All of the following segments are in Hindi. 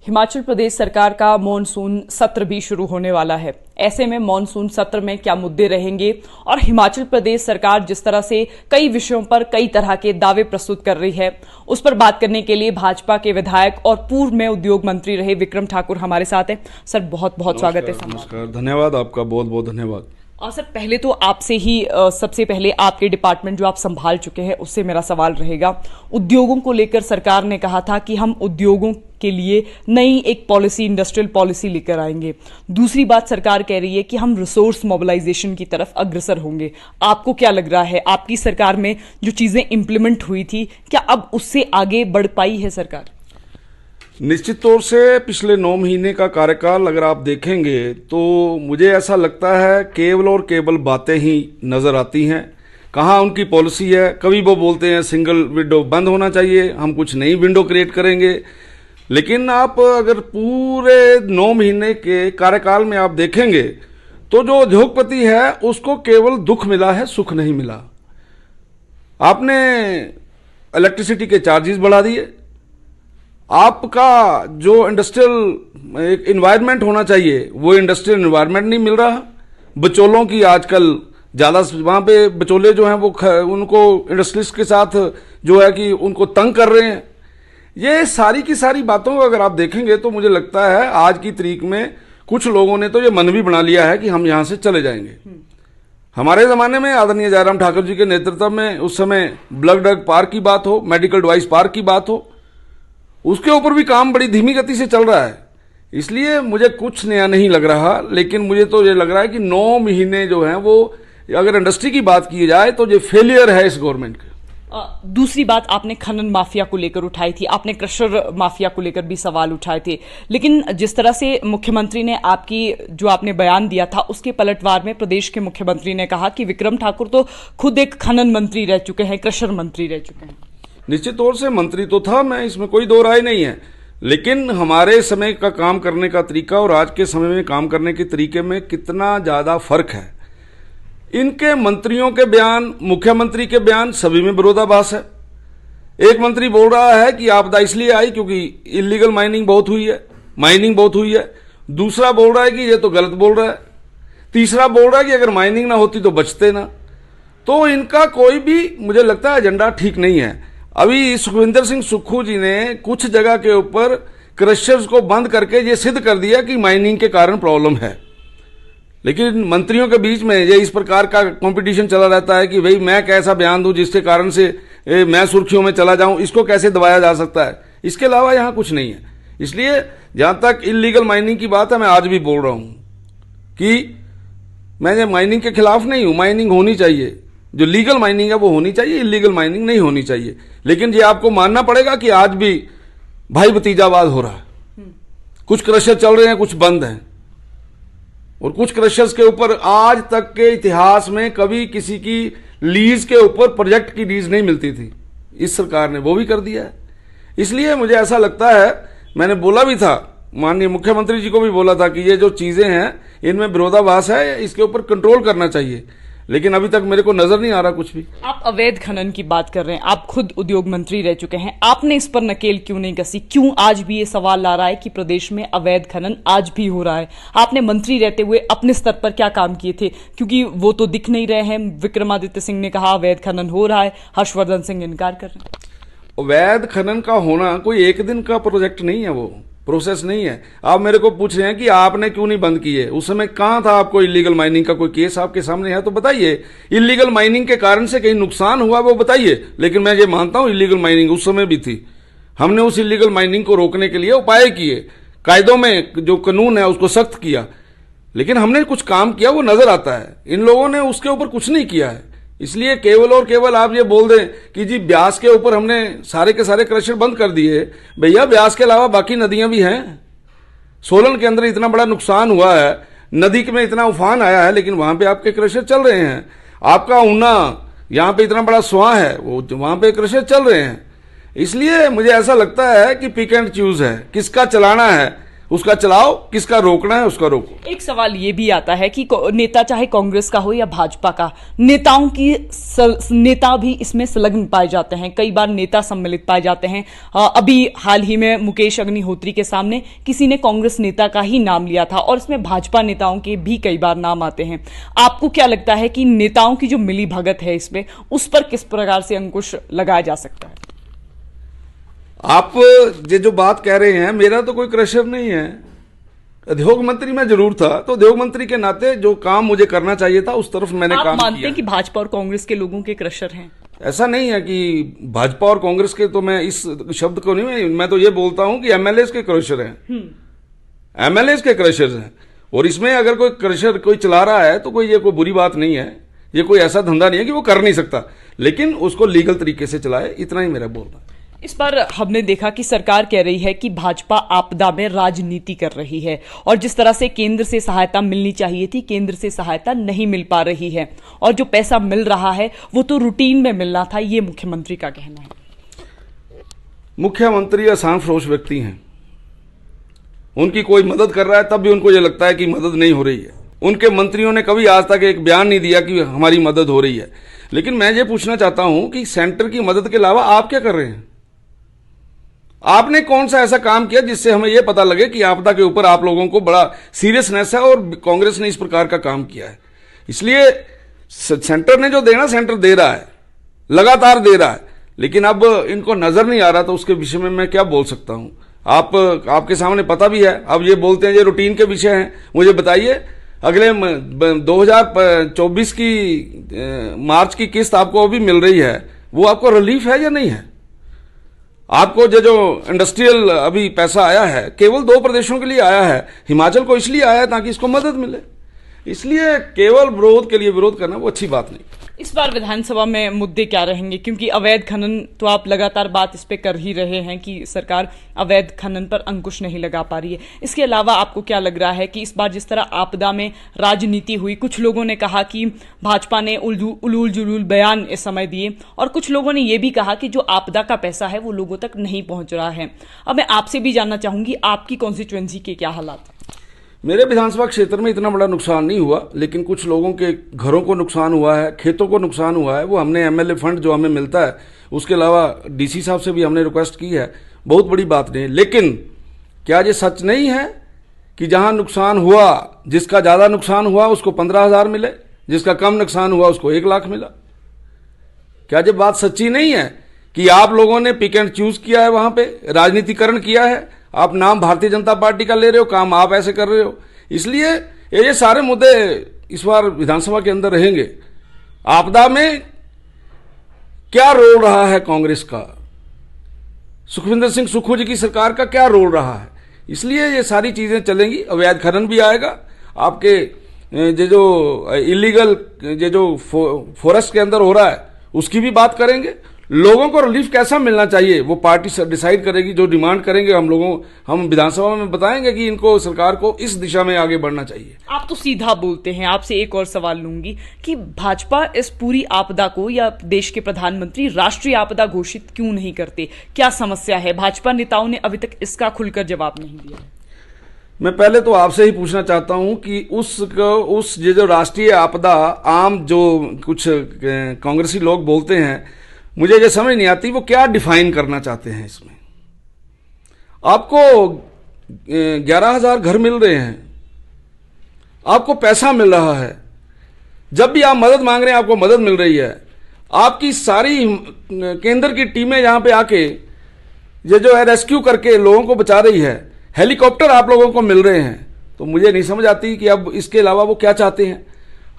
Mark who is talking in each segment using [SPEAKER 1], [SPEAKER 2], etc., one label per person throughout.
[SPEAKER 1] हिमाचल प्रदेश सरकार का मॉनसून सत्र भी शुरू होने वाला है। ऐसे में मॉनसून सत्र में क्या मुद्दे रहेंगे और हिमाचल प्रदेश सरकार जिस तरह से कई विषयों पर कई तरह के दावे प्रस्तुत कर रही है, उस पर बात करने के लिए भाजपा के विधायक और पूर्व में उद्योग मंत्री रहे विक्रम ठाकुर हमारे साथ हैं। सर, बहुत बहुत स्वागत है।
[SPEAKER 2] नमस्कार, धन्यवाद, आपका बहुत बहुत धन्यवाद।
[SPEAKER 1] और सर, पहले तो आपसे ही सबसे पहले आपके डिपार्टमेंट जो आप संभाल चुके हैं उससे मेरा सवाल रहेगा। उद्योगों को लेकर सरकार ने कहा था कि हम उद्योगों के लिए नई एक पॉलिसी, इंडस्ट्रियल पॉलिसी लेकर आएंगे। दूसरी बात सरकार कह रही है कि हम रिसोर्स मोबिलाइजेशन की तरफ अग्रसर होंगे। आपको क्या लग रहा है, आपकी सरकार में जो चीजें इंप्लीमेंट हुई थी, क्या अब उससे आगे बढ़ पाई है सरकार?
[SPEAKER 2] निश्चित तौर से पिछले 9 महीने का कार्यकाल अगर आप देखेंगे तो मुझे ऐसा लगता है केवल और केवल बातें ही नजर आती हैं। कहाँ उनकी पॉलिसी है? कभी वो बोलते हैं सिंगल विंडो बंद होना चाहिए, हम कुछ नई विंडो क्रिएट करेंगे। लेकिन आप अगर पूरे 9 महीने के कार्यकाल में आप देखेंगे तो जो उद्योगपति है उसको केवल दुख मिला है, सुख नहीं मिला। आपने इलेक्ट्रिसिटी के चार्जेस बढ़ा दिए, आपका जो इंडस्ट्रियल एक इन्वायरमेंट होना चाहिए वो इंडस्ट्रियल इन्वायरमेंट नहीं मिल रहा। बचोलों की आजकल ज़्यादा वहाँ पे बचोले जो हैं वो उनको इंडस्ट्रियलिस्ट के साथ जो है कि उनको तंग कर रहे हैं। ये सारी की सारी बातों को अगर आप देखेंगे तो मुझे लगता है आज की तारीख में कुछ लोगों ने तो ये मन भी बना लिया है कि हम यहाँ से चले जाएंगे। हमारे ज़माने में आदरणीय जयराम ठाकुर जी के नेतृत्व में उस समय ब्लड ड्रग पार्क की बात हो, मेडिकल डिवाइस पार्क की बात हो, उसके ऊपर भी काम बड़ी धीमी गति से चल रहा है। इसलिए मुझे कुछ नया नहीं लग रहा, लेकिन मुझे तो ये लग रहा है कि 9 महीने जो हैं वो अगर इंडस्ट्री की बात की जाए तो ये फेलियर है इस गवर्नमेंट का।
[SPEAKER 1] दूसरी बात, आपने खनन माफिया को लेकर उठाई थी, आपने क्रशर माफिया को लेकर भी सवाल उठाए थे। लेकिन जिस तरह से मुख्यमंत्री ने जो आपने बयान दिया था उसके पलटवार में प्रदेश के मुख्यमंत्री ने कहा कि विक्रम ठाकुर तो खुद एक खनन मंत्री रह चुके हैं, क्रशर मंत्री रह चुके हैं।
[SPEAKER 2] निश्चित तौर से मंत्री तो था मैं, इसमें कोई दो राय नहीं है। लेकिन हमारे समय का काम करने का तरीका और आज के समय में काम करने के तरीके में कितना ज़्यादा फर्क है। इनके मंत्रियों के बयान, मुख्यमंत्री के बयान सभी में विरोधाभास है। एक मंत्री बोल रहा है कि आपदा इसलिए आई क्योंकि इलीगल माइनिंग बहुत हुई है, माइनिंग बहुत हुई है। दूसरा बोल रहा है कि ये तो गलत बोल रहा है। तीसरा बोल रहा है कि अगर माइनिंग ना होती तो बचते ना। तो इनका कोई भी मुझे लगता है एजेंडा ठीक नहीं है। अभी सुखविंदर सिंह सुक्खू जी ने कुछ जगह के ऊपर क्रशर्स को बंद करके ये सिद्ध कर दिया कि माइनिंग के कारण प्रॉब्लम है। लेकिन मंत्रियों के बीच में ये इस प्रकार का कंपटीशन चला रहता है कि भाई मैं कैसा बयान दूं जिसके कारण से मैं सुर्खियों में चला जाऊं, इसको कैसे दबाया जा सकता है। इसके अलावा यहाँ कुछ नहीं है। इसलिए जहां तक इलीगल माइनिंग की बात है, मैं आज भी बोल रहा हूं कि मैं माइनिंग के खिलाफ नहीं हूं। माइनिंग होनी चाहिए, जो लीगल माइनिंग है वो होनी चाहिए, इलीगल माइनिंग नहीं होनी चाहिए। लेकिन ये आपको मानना पड़ेगा कि आज भी भाई भतीजावाद हो रहा है। कुछ क्रशर चल रहे हैं, कुछ बंद हैं, और कुछ क्रशर्स के ऊपर आज तक के इतिहास में कभी किसी की लीज के ऊपर प्रोजेक्ट की लीज नहीं मिलती थी। इस सरकार ने वो भी कर दिया है। इसलिए मुझे ऐसा लगता है, मैंने बोला भी था, माननीय मुख्यमंत्री जी को भी बोला था कि ये जो चीजें हैं इनमें विरोधाभास है, इसके ऊपर कंट्रोल करना चाहिए। लेकिन अभी तक मेरे को नजर नहीं आ रहा कुछ भी।
[SPEAKER 1] आप अवैध खनन की बात कर रहे हैं, आप खुद उद्योग मंत्री रह चुके हैं, आपने इस पर नकेल क्यों नहीं कसी? क्यों आज भी ये सवाल ला रहा है कि प्रदेश में अवैध खनन आज भी हो रहा है? आपने मंत्री रहते हुए अपने स्तर पर क्या काम किए थे? क्योंकि वो तो दिख नहीं रहे हैं। विक्रमादित्य सिंह ने कहा अवैध खनन हो रहा है, हर्षवर्धन सिंह इनकार कर रहे हैं।
[SPEAKER 2] अवैध खनन का होना कोई एक दिन का प्रोजेक्ट नहीं है, वो प्रोसेस नहीं है। आप मेरे को पूछ रहे हैं कि आपने क्यों नहीं बंद किए, उस समय कहां था आपको इलीगल माइनिंग का कोई केस आपके सामने है तो बताइए। इलीगल माइनिंग के कारण से कहीं नुकसान हुआ वो बताइए। लेकिन मैं ये मानता हूं इलीगल माइनिंग उस समय भी थी। हमने उस इलीगल माइनिंग को रोकने के लिए उपाय किए, कायदों में जो कानून है उसको सख्त किया। लेकिन हमने कुछ काम किया वो नजर आता है, इन लोगों ने उसके ऊपर कुछ नहीं किया है। इसलिए केवल और केवल आप ये बोल दें कि जी ब्यास के ऊपर हमने सारे के सारे क्रशर बंद कर दिए। भैया ब्यास के अलावा बाकी नदियां भी हैं। सोलन के अंदर इतना बड़ा नुकसान हुआ है, नदी में इतना उफान आया है, लेकिन वहां पे आपके क्रशर चल रहे हैं। आपका ऊना यहाँ पे इतना बड़ा स्वां है, वो वहां पे क्रशर चल रहे हैं। इसलिए मुझे ऐसा लगता है कि पिक एंड चूज है, किसका चलाना है उसका चलाओ, किसका रोकना है उसका रोको।
[SPEAKER 1] एक सवाल ये भी आता है कि नेता चाहे कांग्रेस का हो या भाजपा का, नेता भी इसमें संलग्न पाए जाते हैं, कई बार नेता सम्मिलित पाए जाते हैं। अभी हाल ही में मुकेश अग्निहोत्री के सामने किसी ने कांग्रेस नेता का ही नाम लिया था और इसमें भाजपा नेताओं के भी कई बार नाम आते हैं। आपको क्या लगता है कि नेताओं की जो मिली भगत है इसमें, उस पर किस प्रकार से अंकुश लगाया जा सकता है?
[SPEAKER 2] आप ये जो बात कह रहे हैं, मेरा तो कोई क्रशर नहीं है। उद्योग मंत्री मैं जरूर था, तो उद्योग मंत्री के नाते जो काम मुझे करना चाहिए था उस तरफ मैंने काम किया।
[SPEAKER 1] आप मानते हैं कि भाजपा और कांग्रेस के लोगों के क्रशर हैं?
[SPEAKER 2] ऐसा नहीं है कि भाजपा और कांग्रेस के, तो मैं इस शब्द को नहीं, मैं तो ये बोलता हूं कि एमएलएस के क्रशर हैं, एमएलएस के क्रशर हैं। और इसमें अगर कोई क्रशर कोई चला रहा है तो ये कोई बुरी बात नहीं है, ये कोई ऐसा धंधा नहीं है कि वो कर नहीं सकता, लेकिन उसको लीगल तरीके से चलाए, इतना ही मेरा बोलना है।
[SPEAKER 1] इस बार हमने देखा कि सरकार कह रही है कि भाजपा आपदा में राजनीति कर रही है और जिस तरह से केंद्र से सहायता मिलनी चाहिए थी, केंद्र से सहायता नहीं मिल पा रही है और जो पैसा मिल रहा है वो तो रूटीन में मिलना था, ये मुख्यमंत्री का कहना है।
[SPEAKER 2] मुख्यमंत्री आसान फरोश व्यक्ति हैं, उनकी कोई मदद कर रहा है तब भी उनको ये लगता है कि मदद नहीं हो रही है। उनके मंत्रियों ने कभी आज तक एक बयान नहीं दिया कि हमारी मदद हो रही है। लेकिन मैं ये पूछना चाहता हूं कि सेंटर की मदद के अलावा आप क्या कर रहे हैं? आपने कौन सा ऐसा काम किया जिससे हमें यह पता लगे कि आपदा के ऊपर आप लोगों को बड़ा सीरियसनेस है और कांग्रेस ने इस प्रकार का काम किया है? इसलिए सेंटर ने जो देना, सेंटर दे रहा है, लगातार दे रहा है, लेकिन अब इनको नजर नहीं आ रहा, तो उसके विषय में मैं क्या बोल सकता हूं? आपके सामने पता भी है। अब ये बोलते हैं ये रूटीन के विषय हैं। मुझे बताइए, अगले 2024 की मार्च की किस्त आपको अभी मिल रही है, वो आपको रिलीफ है या नहीं है? आपको जो इंडस्ट्रियल अभी पैसा आया है, केवल 2 प्रदेशों के लिए आया है। हिमाचल को इसलिए आया है ताकि इसको मदद मिले। इसलिए केवल विरोध के लिए विरोध करना वो अच्छी बात नहीं।
[SPEAKER 1] इस बार विधानसभा में मुद्दे क्या रहेंगे? क्योंकि अवैध खनन, तो आप लगातार बात इस पे कर ही रहे हैं कि सरकार अवैध खनन पर अंकुश नहीं लगा पा रही है। इसके अलावा आपको क्या लग रहा है कि इस बार जिस तरह आपदा में राजनीति हुई, कुछ लोगों ने कहा कि भाजपा ने उलूल जुलूल बयान इस समय दिए और कुछ लोगों ने यह भी कहा कि जो आपदा का पैसा है वो लोगों तक नहीं पहुंच रहा है। अब मैं आपसे भी जानना चाहूंगी, आपकी कॉन्स्टिट्यूएंसी के क्या हालात हैं?
[SPEAKER 2] मेरे विधानसभा क्षेत्र में इतना बड़ा नुकसान नहीं हुआ, लेकिन कुछ लोगों के घरों को नुकसान हुआ है, खेतों को नुकसान हुआ है। वो हमने एमएलए फंड जो हमें मिलता है, उसके अलावा डीसी साहब से भी हमने रिक्वेस्ट की है। बहुत बड़ी बात नहीं है, लेकिन क्या ये सच नहीं है कि जहां नुकसान हुआ, जिसका ज्यादा नुकसान हुआ उसको 15,000 मिले, जिसका कम नुकसान हुआ उसको 1 लाख मिला? क्या ये बात सच्ची नहीं है कि आप लोगों ने पिक एंड चूज किया है, वहां पे राजनीतिकरण किया है? आप नाम भारतीय जनता पार्टी का ले रहे हो, काम आप ऐसे कर रहे हो। इसलिए ये सारे मुद्दे इस बार विधानसभा के अंदर रहेंगे। आपदा में क्या रोल रहा है कांग्रेस का, सुखविंदर सिंह सुक्खू जी की सरकार का क्या रोल रहा है, इसलिए ये सारी चीजें चलेंगी। अवैध खनन भी आएगा, आपके ये जो इलीगल ये जो फॉरेस्ट के अंदर हो रहा है उसकी भी बात करेंगे। लोगों को रिलीफ कैसा मिलना चाहिए वो पार्टी डिसाइड करेगी। जो डिमांड करेंगे हम विधानसभा में बताएंगे कि इनको, सरकार को इस दिशा में आगे बढ़ना चाहिए।
[SPEAKER 1] आप तो सीधा बोलते हैं। आपसे एक और सवाल लूंगी कि भाजपा इस पूरी आपदा को, या देश के प्रधानमंत्री राष्ट्रीय आपदा घोषित क्यों नहीं करते? क्या समस्या है? भाजपा नेताओं ने अभी तक इसका खुलकर जवाब नहीं दिया।
[SPEAKER 2] मैं पहले तो आपसे ही पूछना चाहता हूं कि उस ये जो राष्ट्रीय आपदा, आम जो कुछ कांग्रेसी लोग बोलते हैं, मुझे ये समझ नहीं आती वो क्या डिफाइन करना चाहते हैं इसमें। आपको 11,000 घर मिल रहे हैं, आपको पैसा मिल रहा है, जब भी आप मदद मांग रहे हैं आपको मदद मिल रही है। आपकी सारी केंद्र की टीमें यहां पे आके ये जो है रेस्क्यू करके लोगों को बचा रही है, हेलीकॉप्टर आप लोगों को मिल रहे हैं। तो मुझे नहीं समझ आती कि अब इसके अलावा वो क्या चाहते हैं।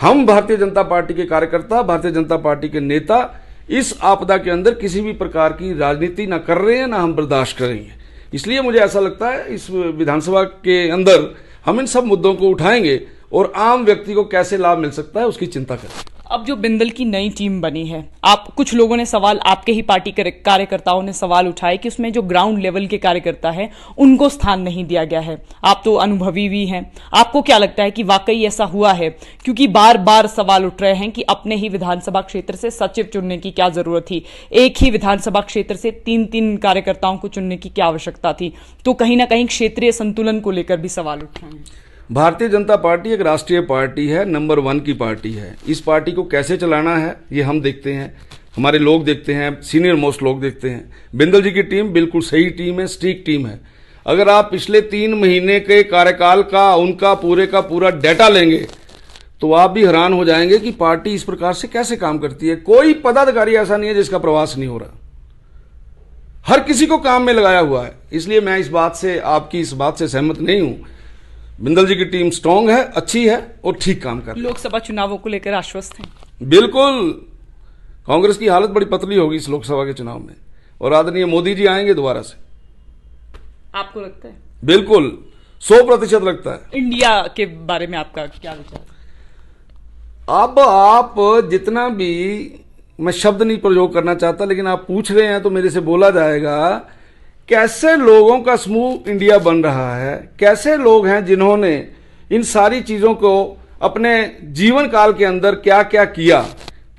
[SPEAKER 2] हम भारतीय जनता पार्टी के कार्यकर्ता, भारतीय जनता पार्टी के नेता इस आपदा के अंदर किसी भी प्रकार की राजनीति ना कर रहे हैं, ना हम बर्दाश्त करेंगे। इसलिए मुझे ऐसा लगता है इस विधानसभा के अंदर हम इन सब मुद्दों को उठाएंगे और आम व्यक्ति को कैसे लाभ मिल सकता है उसकी चिंता करेंगे।
[SPEAKER 1] अब जो बिंदल की नई टीम बनी है, आप कुछ लोगों ने सवाल, आपके ही पार्टी के कार्यकर्ताओं ने सवाल उठाए कि उसमें जो ग्राउंड लेवल के कार्यकर्ता है उनको स्थान नहीं दिया गया है। आप तो अनुभवी भी हैं, आपको क्या लगता है कि वाकई ऐसा हुआ है? क्योंकि बार बार सवाल उठ रहे हैं कि अपने ही विधानसभा क्षेत्र से सचिव चुनने की क्या जरूरत थी, एक ही विधानसभा क्षेत्र से तीन तीन कार्यकर्ताओं को चुनने की क्या आवश्यकता थी। तो कहीं ना कहीं क्षेत्रीय संतुलन को लेकर भी सवाल उठ रहे हैं।
[SPEAKER 2] भारतीय जनता पार्टी एक राष्ट्रीय पार्टी है, नंबर 1 की पार्टी है। इस पार्टी को कैसे चलाना है ये हम देखते हैं, हमारे लोग देखते हैं, सीनियर मोस्ट लोग देखते हैं। बिंदल जी की टीम बिल्कुल सही टीम है, स्ट्रिक्ट टीम है। अगर आप पिछले 3 महीने के कार्यकाल का उनका पूरे का पूरा डेटा लेंगे तो आप भी हैरान हो जाएंगे कि पार्टी इस प्रकार से कैसे काम करती है। कोई पदाधिकारी ऐसा नहीं है जिसका प्रवास नहीं हो रहा, हर किसी को काम में लगाया हुआ है। इसलिए मैं इस बात से, आपकी इस बात से सहमत नहीं हूं। बिंदल जी की टीम स्ट्रांग है, अच्छी है और ठीक काम कर रही है।
[SPEAKER 1] लोकसभा चुनावों को लेकर आश्वस्त हैं?
[SPEAKER 2] बिल्कुल। कांग्रेस की हालत बड़ी पतली होगी इस लोकसभा के चुनाव में, और आदरणीय मोदी जी आएंगे दोबारा से।
[SPEAKER 1] आपको लगता है?
[SPEAKER 2] बिल्कुल 100% लगता है।
[SPEAKER 1] इंडिया के बारे में आपका क्या विचार?
[SPEAKER 2] अब आप जितना भी, मैं शब्द नहीं प्रयोग करना चाहता, लेकिन आप पूछ रहे हैं तो मेरे से बोला जाएगा, कैसे लोगों का समूह इंडिया बन रहा है, कैसे लोग हैं जिन्होंने इन सारी चीजों को अपने जीवन काल के अंदर क्या क्या किया।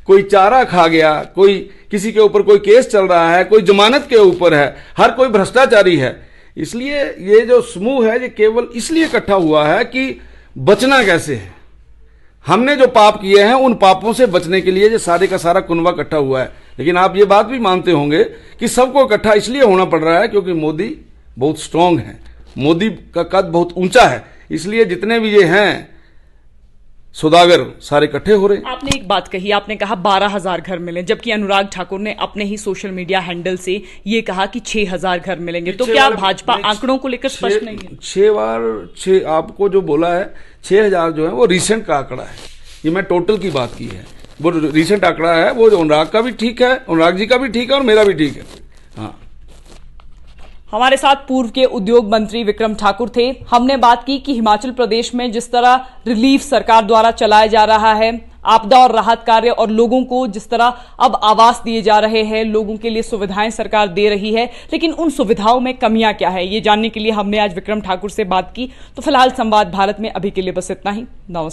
[SPEAKER 2] कोई चारा खा गया, कोई किसी के ऊपर कोई केस चल रहा है, कोई जमानत के ऊपर है, हर कोई भ्रष्टाचारी है। इसलिए ये जो समूह है ये केवल इसलिए इकट्ठा हुआ है कि बचना कैसे है। हमने जो पाप किए हैं उन पापों से बचने के लिए ये सारे का सारा कुनबा इकट्ठा हुआ है। लेकिन आप ये बात भी मानते होंगे कि सबको इकट्ठा इसलिए होना पड़ रहा है क्योंकि मोदी बहुत स्ट्रांग है, मोदी का कद बहुत ऊंचा है, इसलिए जितने भी ये हैं सौदागर सारे इकट्ठे हो रहे हैं।
[SPEAKER 1] आपने एक बात कही, आपने कहा 12,000 घर मिले, जबकि अनुराग ठाकुर ने अपने ही सोशल मीडिया हैंडल से ये कहा कि 6,000 घर मिलेंगे। तो क्या भाजपा आंकड़ों को लेकर स्पष्ट नहीं है?
[SPEAKER 2] 6 आपको जो बोला है 6,000 जो है वो रिसेंट का आंकड़ा है, ये मैं टोटल की बात की है। वो रिसेंट आंकड़ा है, वो अनुराग का भी ठीक है, अनुराग जी का भी ठीक है और मेरा भी ठीक है। हाँ,
[SPEAKER 1] हमारे साथ पूर्व के उद्योग मंत्री विक्रम ठाकुर थे। हमने बात की कि हिमाचल प्रदेश में जिस तरह रिलीफ सरकार द्वारा चलाया जा रहा है, आपदा और राहत कार्य, और लोगों को जिस तरह अब आवास दिए जा रहे हैं, लोगों के लिए सुविधाएं सरकार दे रही है, लेकिन उन सुविधाओं में कमियां क्या है, ये जानने के लिए हमने आज विक्रम ठाकुर से बात की। तो फिलहाल संवाद भारत में अभी के लिए बस इतना ही। नमस्कार।